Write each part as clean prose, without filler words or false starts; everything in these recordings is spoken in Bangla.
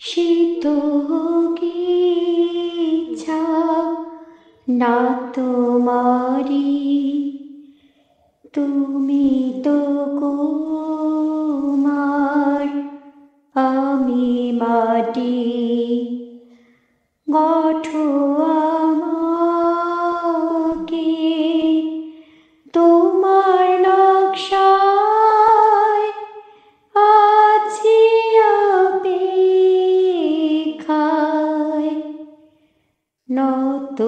সিদ্ধ কি ইচ্ছা না তোমারি, তুমি তো কুমার আমি মাটি, গঠো আমাকে তোমার নকশায়, আছি অপেক্ষায় নত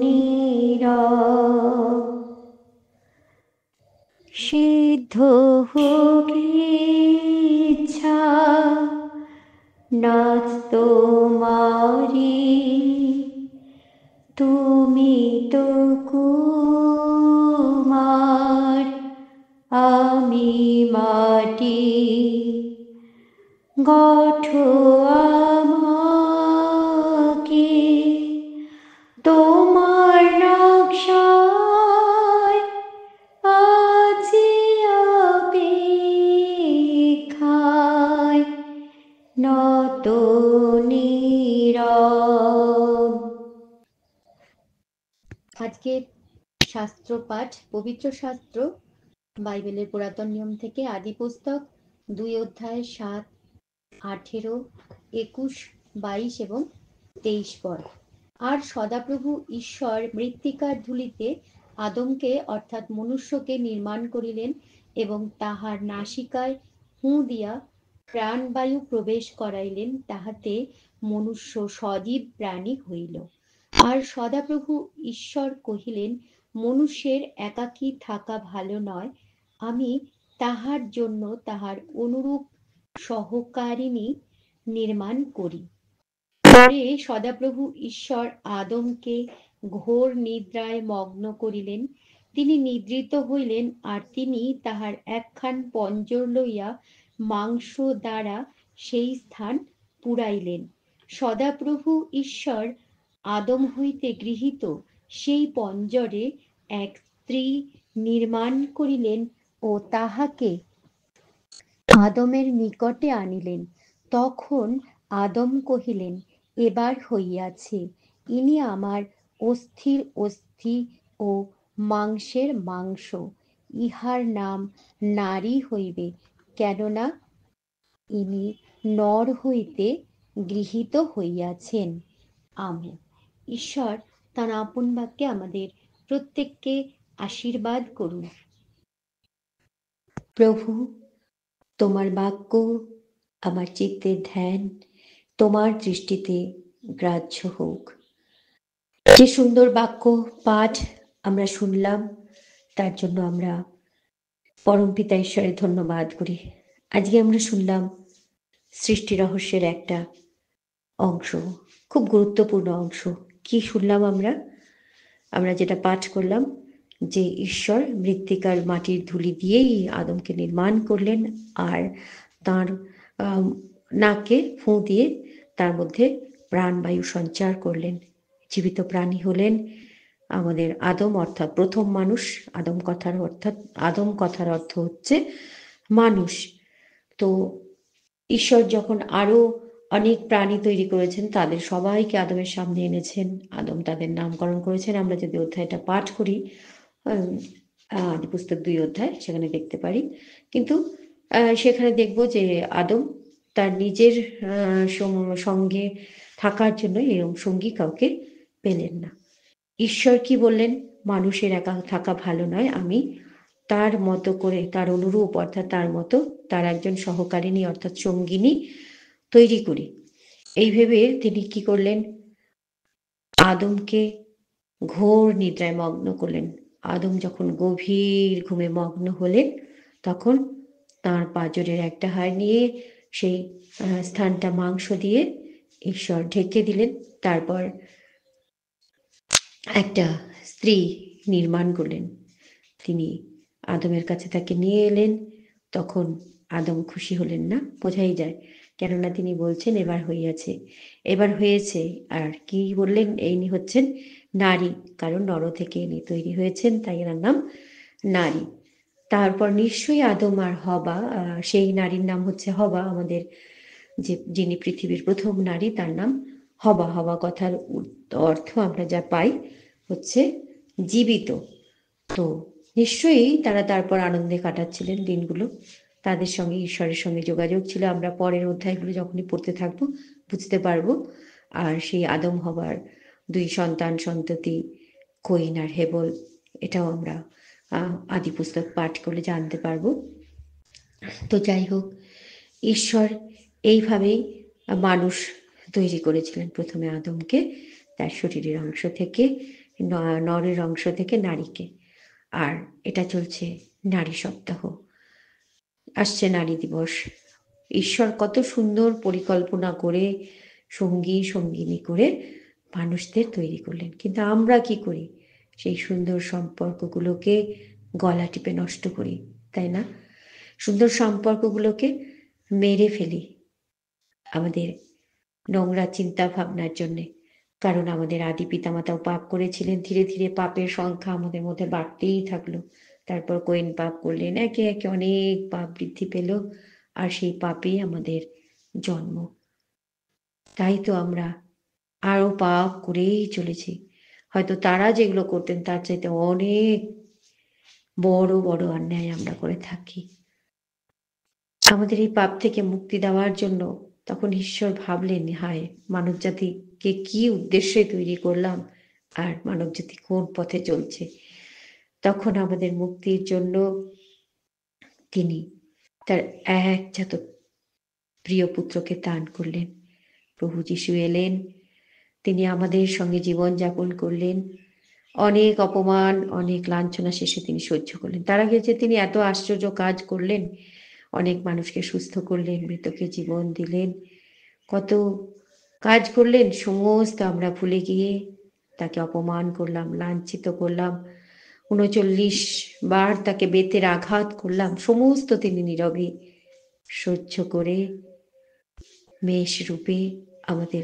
নীরব। সিদ্ধ হোক ইচ্ছা নাথ তোমারি, তুমি তো কুমার আমি মাটি, গঠো আমাকে তোমার নকশায়, আছি অপেক্ষায় নত নীরব। আজকে শাস্ত্র পাঠ, পবিত্র শাস্ত্র বাইবেলের পুরাতন নিয়ম থেকে আদি পুস্তক 2 অধ্যায় 7, 18, 21, 22 এবং 23 পদ। আর সদাপ্রভু ঈশ্বর মৃত্তিকার ধূলিতে আদমকে অর্থাৎ মনুষ্যকে নির্মাণ করিলেন এবং তাহার নাসিকায় ফুঁ দিয়া প্রাণবায়ু প্রবেশ করাইলেন, তাহাতে মনুষ্য সজীব প্রাণী হইল। আর সদাপ্রভু ঈশ্বর কহিলেন, মনুষ্যের একাকী থাকা ভালো নয়, আমি তাহার জন্য তাহার অনুরূপ সহকারিণী নির্মাণ করি। পরে সদাপ্রভু ঈশ্বর আদমকে ঘোর নিদ্রায় মগ্ন করিলেন। তিনি নিদ্রিত হইলেন, আর তিনি তাহার একখান পঞ্জর লইয়া মাংস দ্বারা সেই স্থান পুড়াইলেন। সদাপ্রভু ঈশ্বর আদম হইতে গৃহীত সেই পঞ্জরে এক স্ত্রী নির্মাণ করিলেন ও তাহাকে আদমের নিকটে আনিলেন। তখন আদম কহিলেন, এবার হইয়াছে, ইনি আমার অস্থির অস্থি ও মাংসের মাংস, ইহার নাম নারী হইবে, কেননা ইনি নর হইতে গৃহীত হইয়াছেন। আমেন। ঈশ্বর তার আপন বাক্যে আমাদের প্রত্যেককে আশীর্বাদ করুন। প্রভু, তোমার বাক্য আমার চিত্তের ধ্যান তোমার দৃষ্টিতে গ্রাহ্য হোক। যে সুন্দর বাক্য পাঠ আমরা শুনলাম, তার জন্য আমরা পরমপিতা ঈশ্বরের ধন্যবাদ করি। আজকে আমরা শুনলাম সৃষ্টি রহস্যের একটা অংশ, খুব গুরুত্বপূর্ণ অংশ। কি শুনলাম আমরা যেটা পাঠ করলাম, যে ঈশ্বর মৃত্তিকার মাটির ধুলি দিয়েই আদমকে নির্মাণ করলেন, আর তার নাকে ফুঁ দিয়ে তার মধ্যে প্রাণবায়ু সঞ্চার করলেন। জীবিত প্রাণী হলেন আমাদের আদম, অর্থাৎ প্রথম মানুষ। আদম কথার অর্থ হচ্ছে মানুষ। তো ঈশ্বর যখন আরো অনেক প্রাণী তৈরি করেছেন, তাদের সবাইকে আদমের সামনে এনেছেন, আদম তাদের নামকরণ করেছেন। আমরা যদি অধ্যায়টা পাঠ করি, আদি পুস্তক 2 অধ্যায়, সেখানে দেখতে পারি। কিন্তু সেখানে দেখব যে আদম তার নিজের সঙ্গে থাকার জন্য এরকম সঙ্গী কাউকে পেলেন না। ঈশ্বর কি বললেন? মানুষের একা থাকা ভালো নয়, আমি তার মতো করে, তার অনুরূপ অর্থাৎ তার মতো, তার একজন সহকারিণী অর্থাৎ সঙ্গিনী তৈরি করি। এই ভেবে তিনি কি করলেন? আদমকে ঘোর নিদ্রায় মগ্ন করলেন। আদম যখন গভীর ঘুমে মগ্ন হলেন, তখন তাঁর পাঁজরের একটা হাড় নিয়ে সেই স্থানটা মাংস দিয়ে ঈশ্বর ঢেকে দিলেন। তারপর একটা স্ত্রী নির্মাণ করলেন। তিনি আদমের কাছে তাকে নিয়ে এলেন। তখন আদম খুশি হলেন না, বোঝাই যায়, কেননা তিনি বলছেন এবার হয়েছে। আর কি বললেন? ইনি হচ্ছেন নারী, কারণ নর থেকে ইনি তৈরি হয়েছেন, তাই এনার নাম নারী। তারপর নিশ্চয়ই আদম আর হবা, সেই নারীর নাম হচ্ছে হবা, আমাদের যিনি পৃথিবীর প্রথম নারী, তার নাম হবা। হবা কথার অর্থ আমরা যা পাই হচ্ছে জীবিত। তো নিশ্চয়ই তারা তারপর আনন্দে কাটাচ্ছিলেন দিনগুলো, তাদের সঙ্গে ঈশ্বরের সঙ্গে যোগাযোগ ছিল। আমরা পরের অধ্যায়গুলো যখনই পড়তে থাকবো বুঝতে পারবো। আর সেই আদম হবার 2 সন্তান সন্ততি কইন আর হেবল, এটাও আমরা আদি পুস্তক পাঠ করলে জানতে পারবো। তো যাই হোক, ঈশ্বর এইভাবেই মানুষ তৈরি করেছিলেন। প্রথমে আদমকে তার শরীরের অংশ থেকে, নরের অংশ থেকে নারীকে। আর এটা চলছে নারী সপ্তাহ, আসছে নারী দিবস। ঈশ্বর কত সুন্দর পরিকল্পনা করে সঙ্গী সঙ্গিনী করে মানুষদের তৈরি করলেন, কিন্তু আমরা কি করি? সেই সুন্দর সম্পর্কগুলোকে গলা টিপে নষ্ট করি, তাই না? সুন্দর সম্পর্কগুলোকে মেরে ফেলি আমাদের নোংরা চিন্তা ভাবনার জন্যে। কারণ আমাদের আদি পিতামাতাও পাপ করেছিলেন। ধীরে ধীরে পাপের সংখ্যা আমাদের মধ্যে বাড়তেই থাকলো। তারপর কইন পাপ করলেন, একে একে অনেক পাপ বৃদ্ধি পেল, আর সেই পাপেই আমাদের জন্ম। তাই তো আমরা আরো পাপ করেই চলেছি। হয়তো তারা যেগুলো করতেন তার চাইতে অনেক বড় বড় অন্যায় আমরা করে থাকি। আমাদের এই পাপ থেকে মুক্তি দেওয়ার জন্য তখন ঈশ্বর ভাবলেন, হায়, মানব জাতিকে কি উদ্দেশ্যে তৈরি করলাম, আর মানব জাতি কোন পথে চলছে। তখন আমাদের মুক্তির জন্য তিনি তার একজাত প্রিয় পুত্রকে দান করলেন। প্রভু যিশু এলেন, তিনি আমাদের সঙ্গে জীবন যাপন করলেন। অনেক অপমান, অনেক লাঞ্ছনা শেষে তিনি সহ্য করলেন। তার আগে যে তিনি এত আশ্চর্য কাজ করলেন, অনেক মানুষকে সুস্থ করলেন, মৃতকে জীবন দিলেন, কত কাজ করলেন, সমস্ত আমরা ভুলে গিয়ে তাকে অপমান করলাম, লাঞ্ছিত করলাম, 39 বার তাকে বেতের আঘাত করলাম। সমস্ত তিনি নীরবে সহ্য করে মেষ রূপে আমাদের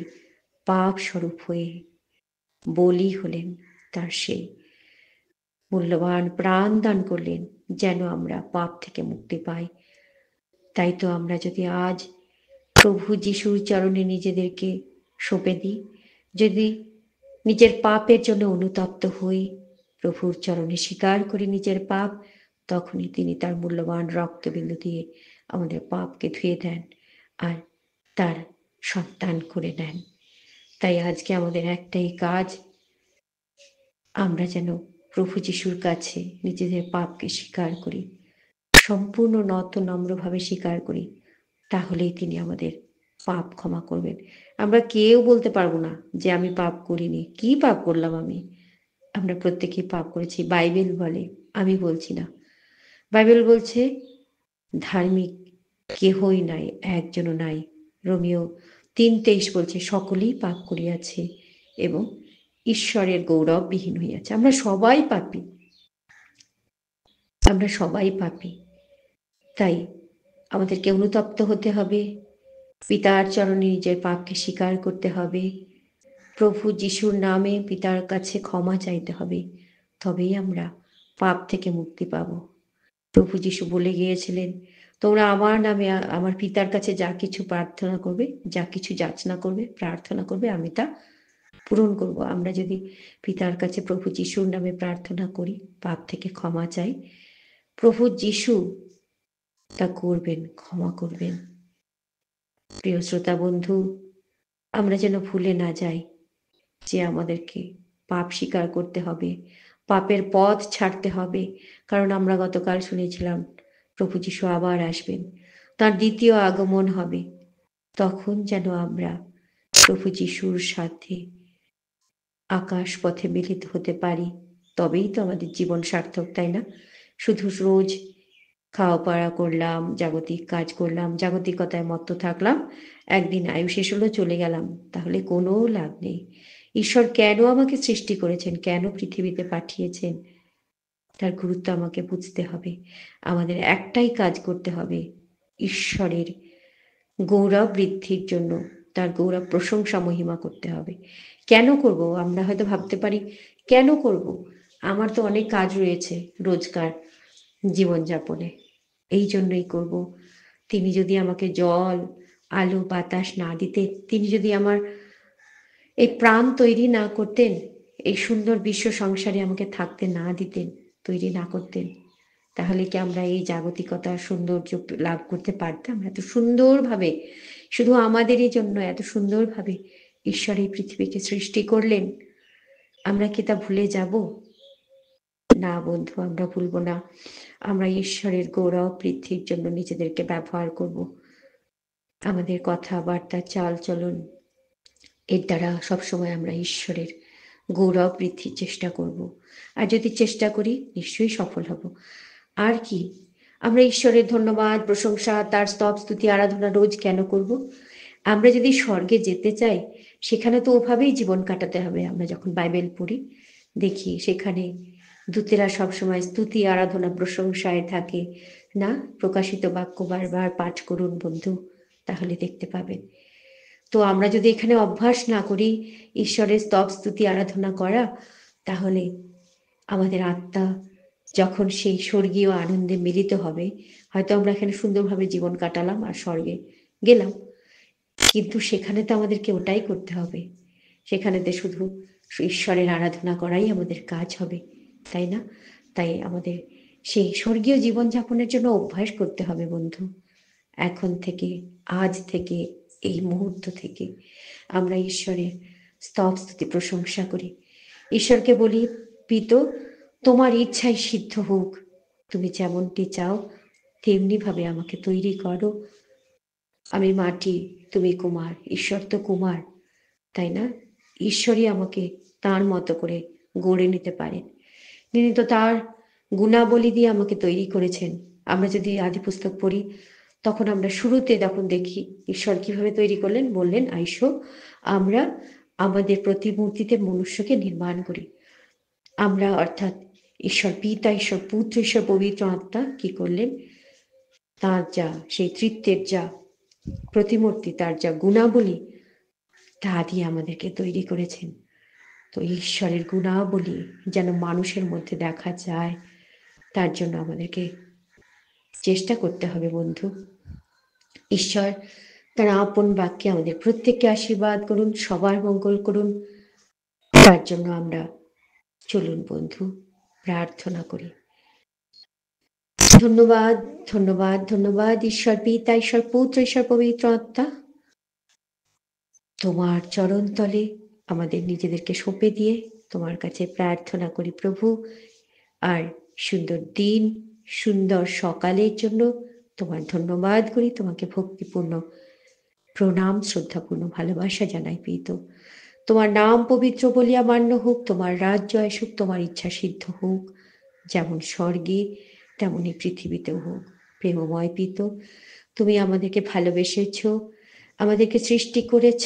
পাপ স্বরূপ হয়ে বলি হলেন। তার সেই মূল্যবান প্রাণ দান করলেন যেন আমরা পাপ থেকে মুক্তি পাই। তাই তো আমরা যদি আজ প্রভু যিশুর চরণে নিজেদেরকে সঁপে দিই, যদি নিজের পাপের জন্য অনুতপ্ত হই, প্রভুর চরণে স্বীকার করি নিজের পাপ, তখনই তিনি তার মূল্যবান রক্তবিন্দু দিয়ে আমাদের পাপকে ধুয়ে দেন আর তার সন্তান করে নেন। তাই আজকে আমাদের একটাই কাজ, আমরা যেন প্রভু যিশুর কাছে নিজেদের পাপকে স্বীকার করি, সম্পূর্ণ নত নম্রভাবে স্বীকার করি, তাহলেই তিনি আমাদের পাপ ক্ষমা করবেন। আমরা কেউ বলতে পারবো না যে আমি পাপ করিনি। কি পাপ করলাম আমি? আমরা প্রত্যেকেই পাপ করেছি। বাইবেল বলে, আমি বলছি না। বাইবেল বলছে ধার্মিক কেহই নাই, একজনও নাই। রোমিও 3:23 বলছে সকলেই পাপ করিয়াছে এবং ঈশ্বরের গৌরববিহীন হইয়াছে। আমরা সবাই পাপী, আমরা সবাই পাপী। তাই আমাদেরকে অনুতপ্ত হতে হবে, পিতার চরণে নিজের পাপকে স্বীকার করতে হবে, প্রভু যিশুর নামে পিতার কাছে ক্ষমা চাইতে হবে, তবেই আমরা পাপ থেকে মুক্তি পাব। প্রভু যিশু বলে গিয়েছিলেন, তোমরা আমার নামে আমার পিতার কাছে যা কিছু প্রার্থনা করবে, যা কিছু যাচনা করবে, প্রার্থনা করবে, আমি তা পূরণ করব। আমরা যদি পিতার কাছে প্রভু যিশুর নামে প্রার্থনা করি, পাপ থেকে ক্ষমা চাই, প্রভু যিশু তা করবেন, ক্ষমা করবেন। প্রিয় শ্রোতা বন্ধু, আমরা যেন ভুলে না যাই যে আমাদেরকে পাপ স্বীকার করতে হবে, পাপের পথ ছাড়তে হবে। কারণ আমরা গতকাল শুনেছিলাম প্রভু যিশু আবার আসবেন, তার দ্বিতীয় আগমন হবে। তখন যেন আমরা প্রভু যিশুর সাথে আকাশ পথে মিলিত হতে পারি, তবেই তো আমাদের জীবন সার্থক, তাই না? শুধু রোজ খাওয়া পড়া করলাম, জাগতিক কাজ করলাম, জাগতিকতায় মত্ত থাকলাম, একদিন আয়ু শেষ হলো, চলে গেলাম, তাহলে কোনো লাভ নেই। ঈশ্বর কেন আমাকে সৃষ্টি করেছেন, কেন পৃথিবীতে পাঠিয়েছেন, তার গুরুত্ব আমাকে বুঝতে হবে। আমাদের একটাই কাজ করতে হবে, ঈশ্বরের গৌরব বৃদ্ধির জন্য তার গৌরব প্রশংসা মহিমা করতে হবে। কেন করব? আমরা হয়তো ভাবতে পারি কেন করব, আমার তো অনেক কাজ রয়েছে রোজকার জীবনযাপনে, এই জন্যই করব। তিনি যদি আমাকে জল, আলো বাতাস না দিতেন, তিনি যদি আমার এই প্রাণ তৈরি না করতেন, এই সুন্দর বিশ্ব সংসারে আমাকে থাকতে না দিতেন, তৈরি না করতেন, তাহলে কি আমরা এই জাগতিকতার সৌন্দর্য লাভ করতে পারতাম? এত সুন্দরভাবে, শুধু আমাদেরই জন্য এত সুন্দরভাবে ঈশ্বর এই পৃথিবীকে সৃষ্টি করলেন, আমরা কি তা ভুলে যাব? না বন্ধু, আমরা ভুলবো না। আমরা ঈশ্বরের গৌরব বৃদ্ধির জন্য নিজেদেরকে ব্যবহার করব। আমাদের কথাবার্তা, চাল চলন, এর দ্বারা সবসময় আমরা ঈশ্বরের গৌরব বৃদ্ধির চেষ্টা করব। আর যদি চেষ্টা করি, নিশ্চয়ই সফল হব। আর কি, আমরা ঈশ্বরের ধন্যবাদ, প্রশংসা, তার স্তব স্তুতি আরাধনা রোজ কেন করব? আমরা যদি স্বর্গে যেতে চাই, সেখানে তো ওভাবেই জীবন কাটাতে হবে। আমরা যখন বাইবেল পড়ি, দেখি সেখানে দূতেরা সবসময় স্তুতি আরাধনা প্রশংসায় থাকে না? প্রকাশিত বাক্য বারবার পাঠ করুন বন্ধু, তাহলে দেখতে পাবেন। তো আমরা যদি এখানে অভ্যাস না করি ঈশ্বরের স্তব স্তুতি আরাধনা করা, তাহলে আমাদের আত্মা যখন সেই স্বর্গীয় আনন্দে মিলিত হবে, হয়তো আমরা এখানে সুন্দরভাবে জীবন কাটালাম আর স্বর্গে গেলাম, কিন্তু সেখানে তো আমাদেরকে ওটাই করতে হবে। সেখানেতে শুধু ঈশ্বরের আরাধনা করাই আমাদের কাজ হবে, তাই না? তাই আমাদের সেই স্বর্গীয় জীবনযাপনের জন্য অভ্যাস করতে হবে বন্ধু। এখন থেকে, আজ থেকে, এই মুহূর্ত থেকে আমরা ঈশ্বরের স্তব স্তুতি প্রশংসা করি। ঈশ্বরকে বলি, পিত, তোমার ইচ্ছাই সিদ্ধ হোক, তুমি যেমনটি চাও তেমনি ভাবে আমাকে তৈরি করো। আমি মাটি, তুমি কুমার। ঈশ্বর তো কুমার, তাই না? ঈশ্বরই আমাকে তার মতো করে গড়ে নিতে পারেন। তিনি তো তার গুণাবলী দিয়ে আমাকে তৈরি করেছেন। আমরা যদি আদি পুস্তক পড়ি, তখন আমরা শুরুতে যখন দেখি ঈশ্বর কিভাবে তৈরি করলেন, বললেন, আইসো আমরা আমাদের প্রতিমূর্তিতে মনুষ্যকে নির্মাণ করি। আমরা অর্থাৎ ঈশ্বর পিতা, ঈশ্বর পুত্র, ঈশ্বর পবিত্র আত্মা কি করলেন? তার যা সেই তৃত্বের যা প্রতিমূর্তি, তার যা গুণাবলী, তা দিয়ে আমাদেরকে তৈরি করেছেন। তো ঈশ্বরের গুণাবলী যেন মানুষের মধ্যে দেখা যায়, তার জন্য আমাদেরকে চেষ্টা করতে হবে বন্ধু। ঈশ্বর তার আপন বাক্যে আমাদের প্রত্যেককে আশীর্বাদ করুন, সবার মঙ্গল করুন। তার জন্য আমরা চলুন বন্ধু প্রার্থনা করি। ধন্যবাদ, ধন্যবাদ, ধন্যবাদ ঈশ্বর পিতা, ঈশ্বর পুত্র, ঈশ্বর পবিত্র আত্মা। তোমার চরণ তলে আমাদের নিজেদেরকে সঁপে দিয়ে তোমার কাছে প্রার্থনা করি প্রভু। আর সুন্দর দিন, সুন্দর সকালের জন্য তোমার ধন্যবাদ করি, তোমাকে ভক্তিপূর্ণ প্রণাম, শ্রদ্ধাপূর্ণ ভালোবাসা জানাই পিত। তোমার নাম পবিত্র বলিয়া মান্য হোক, তোমার রাজ্য আসুক, তোমার ইচ্ছা সিদ্ধ হোক, যেমন স্বর্গে তেমনই পৃথিবীতেও হোক। প্রেমময় পিত, তুমি আমাদেরকে ভালোবেসেছ, আমাদেরকে সৃষ্টি করেছ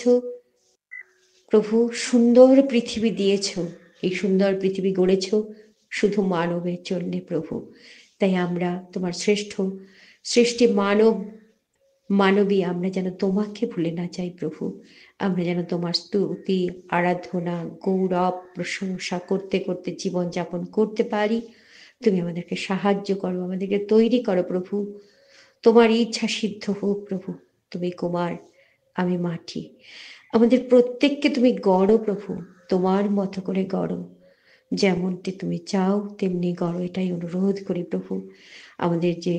প্রভু, সুন্দর পৃথিবী দিয়েছ। এই সুন্দর পৃথিবী গড়েছ শুধু মানবের জন্যে প্রভু। তাই আমরা তোমার শ্রেষ্ঠ সৃষ্টি মানবী, আমরা যেন তোমাকে ভুলে না যাই প্রভু। আমরা যেন তোমার স্তুতি আরাধনা গৌরব প্রশংসা করতে করতে জীবনযাপন করতে পারি। তুমি আমাদেরকে সাহায্য করো, আমাদেরকে তৈরি করো প্রভু। তোমার ইচ্ছা সিদ্ধ হোক প্রভু। তুমি কুমার, আমি মাটি। আমাদের প্রত্যেককে তুমি গড়ো প্রভু, তোমার মতো করে গড়ো। যেমনটি তুমি চাও তেমনি গড়ো, এটাই অনুরোধ করি প্রভু। আমাদের যে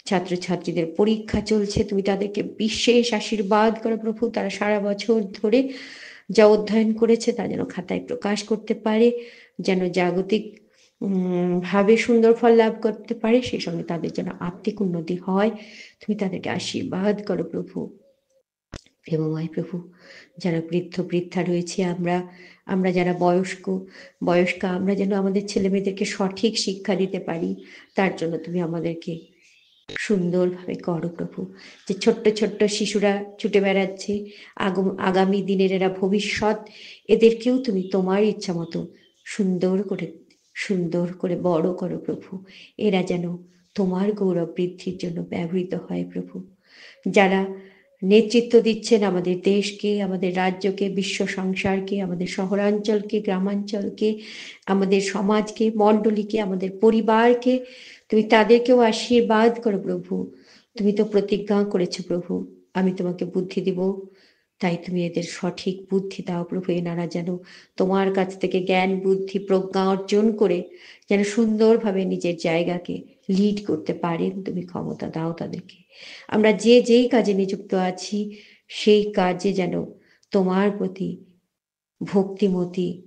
ছাত্রছাত্রীদের পরীক্ষা চলছে, তুমি তাদেরকে বিশেষ আশীর্বাদ করো প্রভু। তারা সারা বছর ধরে যা অধ্যয়ন করেছে তা যেন খাতায় প্রকাশ করতে পারে, যেন জাগতিক ভাবে সুন্দর ফল লাভ করতে পারে, সেই সঙ্গে তাদের যেন আত্মিক উন্নতি হয়। তুমি তাদেরকে আশীর্বাদ করো প্রভু। প্রেমময় প্রভু, যারা বৃদ্ধা রয়েছে, আমরা যারা বয়স্কা, আমরা যেন আমাদের ছেলে মেয়েদেরকে সঠিক শিক্ষা দিতে পারি, তার জন্য তুমি আমাদেরকে সুন্দরভাবে করো প্রভু। যে ছোট্ট ছোট্ট শিশুরা ছুটে বেড়াচ্ছে, আগামী দিনের এরা ভবিষ্যৎ, এদেরকেও তুমি তোমার ইচ্ছা মতো সুন্দর করে বড় করো প্রভু। এরা যেন তোমার গৌরব বৃদ্ধির জন্য ব্যবহৃত হয় প্রভু। যারা নেতৃত্ব দিচ্ছেন আমাদের দেশকে, আমাদের রাজ্যকে, বিশ্ব সংসারকে, আমাদের শহরাঞ্চলকে, গ্রামাঞ্চলকে, আমাদের সমাজকে, মণ্ডলীকে, আমাদের পরিবারকে, তুমি তাদেরকেও আশীর্বাদ করো প্রভু। তুমি তো প্রতিজ্ঞা করেছো প্রভু, আমি তোমাকে বুদ্ধি দিব, তাই তুমি এদের সঠিক বুদ্ধি দাও প্রভু। এনারা যেন তোমার কাছ থেকে জ্ঞান, বুদ্ধি, প্রজ্ঞা অর্জন করে যেন সুন্দরভাবে নিজের জায়গাকে লিড করতে পারেন। তুমি ক্ষমতা দাও তাদেরকে। আমরা যে যেই কাজে নিযুক্ত আছি সেই কাজে যেন তোমার প্রতি ভক্তিমতী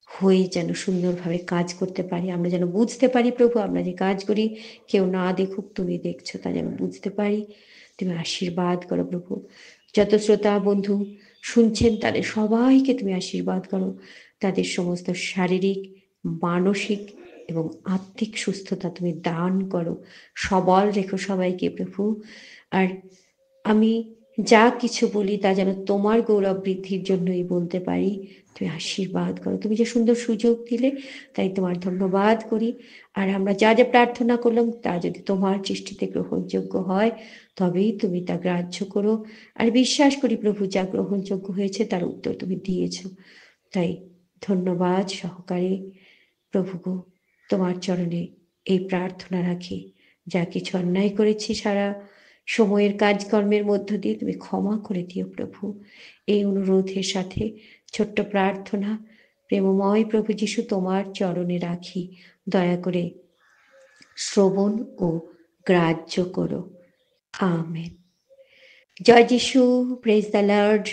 হয়ে যেন সুন্দরভাবে কাজ করতে পারি। আমরা যেন বুঝতে পারি প্রভু, আমরা যে কাজ করি কেউ না দেখুক, তুমি দেখছো, তা যেন বুঝতে পারি। তুমি আশীর্বাদ করো প্রভু। যত শ্রোতা বন্ধু শুনছেন তাদের সবাইকে তুমি আশীর্বাদ করো। তাদের সমস্ত শারীরিক, মানসিক এবং আত্মিক সুস্থতা তুমি দান করো। সবল রেখো সবাইকে প্রভু। আর আমি যা কিছু বলি তা যেন তোমার গৌরব বৃদ্ধির জন্যই বলতে পারি। তুমি আশীর্বাদ করো। তুমি যে সুন্দর সুযোগ দিলে তাই তোমার ধন্যবাদ করি। আর আমরা যা যা প্রার্থনা করলাম তা যদি তোমার দৃষ্টিতে গ্রহণযোগ্য হয় তবেই তুমি তা গ্রাহ্য করো। আর বিশ্বাস করি প্রভু, যা গ্রহণযোগ্য হয়েছে তার উত্তর তুমি দিয়েছ। তাই ধন্যবাদ সহকারে প্রভু গো, তোমার চরণে এই প্রার্থনা রাখি। যা কিছু অন্যায় করেছি সারা সময়ের কাজকর্মের মধ্য দিয়ে তুমি ক্ষমা করে দিও প্রভু। এই অনুরোধের সাথে ছোট্ট প্রার্থনা প্রেমময় প্রভু যিশু তোমার চরণে রাখি। দয়া করে শ্রবণ ও গ্রাহ্য করো। আমেন। জয় যিশু, প্রেজ দ্য লর্ড।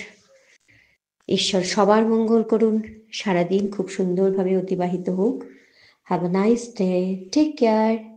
ঈশ্বর সবার মঙ্গল করুন। সারাদিন খুব সুন্দরভাবে অতিবাহিত হোক। Have a nice day, take care.